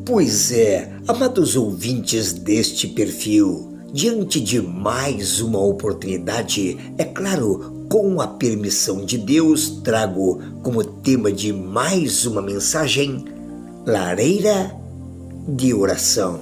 Pois é, amados ouvintes deste perfil, diante de mais uma oportunidade, é claro, com a permissão de Deus, trago como tema de mais uma mensagem, lareira de oração.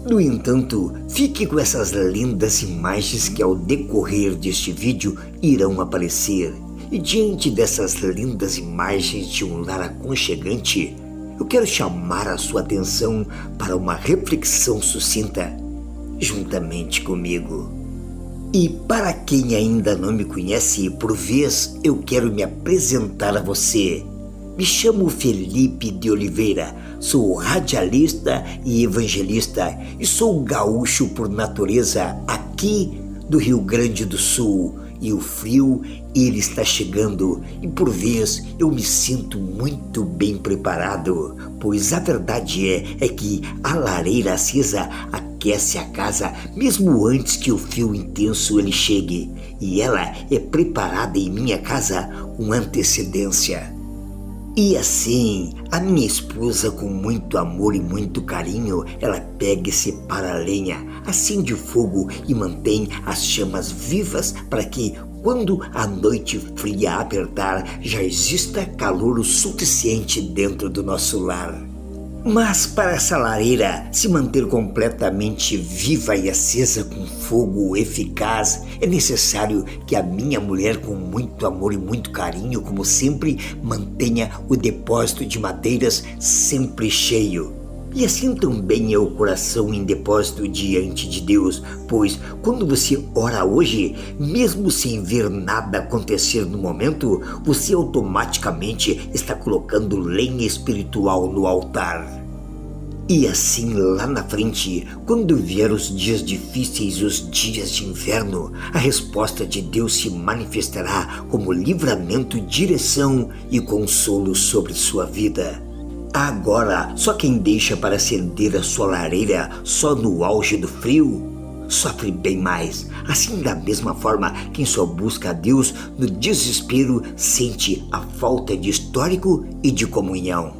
No entanto, fique com essas lindas imagens que ao decorrer deste vídeo irão aparecer. E diante dessas lindas imagens de um lar aconchegante, eu quero chamar a sua atenção para uma reflexão sucinta, juntamente comigo. E para quem ainda não me conhece, por vez eu quero me apresentar a você. Me chamo Felipe de Oliveira, sou radialista e evangelista e sou gaúcho por natureza aqui do Rio Grande do Sul. E o frio, ele está chegando e por vez eu me sinto muito bem preparado, pois a verdade é que a lareira acesa aquece a casa mesmo antes que o frio intenso ele chegue, e ela é preparada em minha casa com antecedência. E assim, a minha esposa, com muito amor e muito carinho, ela pega e separa a lenha, acende o fogo e mantém as chamas vivas para que, quando a noite fria apertar, já exista calor o suficiente dentro do nosso lar. Mas para essa lareira se manter completamente viva e acesa com fogo eficaz, é necessário que a minha mulher, com muito amor e muito carinho, como sempre, mantenha o depósito de madeiras sempre cheio. E assim também é o coração em depósito diante de Deus, pois quando você ora hoje, mesmo sem ver nada acontecer no momento, você automaticamente está colocando lenha espiritual no altar. E assim lá na frente, quando vier os dias difíceis, os dias de inverno, a resposta de Deus se manifestará como livramento, direção e consolo sobre sua vida. Agora, só quem deixa para acender a sua lareira só no auge do frio, sofre bem mais. Assim, da mesma forma, quem só busca a Deus no desespero sente a falta de histórico e de comunhão.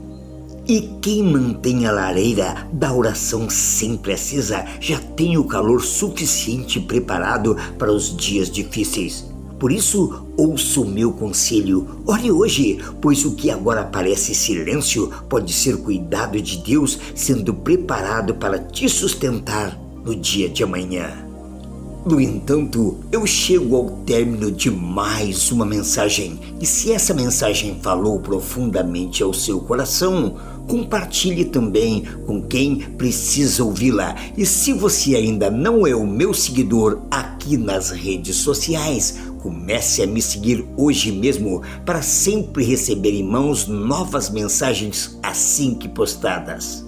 E quem mantém a lareira da oração sempre acesa já tem o calor suficiente preparado para os dias difíceis. Por isso, ouça o meu conselho, ore hoje, pois o que agora parece silêncio pode ser cuidado de Deus, sendo preparado para te sustentar no dia de amanhã. No entanto, eu chego ao término de mais uma mensagem, e se essa mensagem falou profundamente ao seu coração, compartilhe também com quem precisa ouvi-la. E se você ainda não é o meu seguidor aqui nas redes sociais, comece a me seguir hoje mesmo para sempre receber em mãos novas mensagens assim que postadas.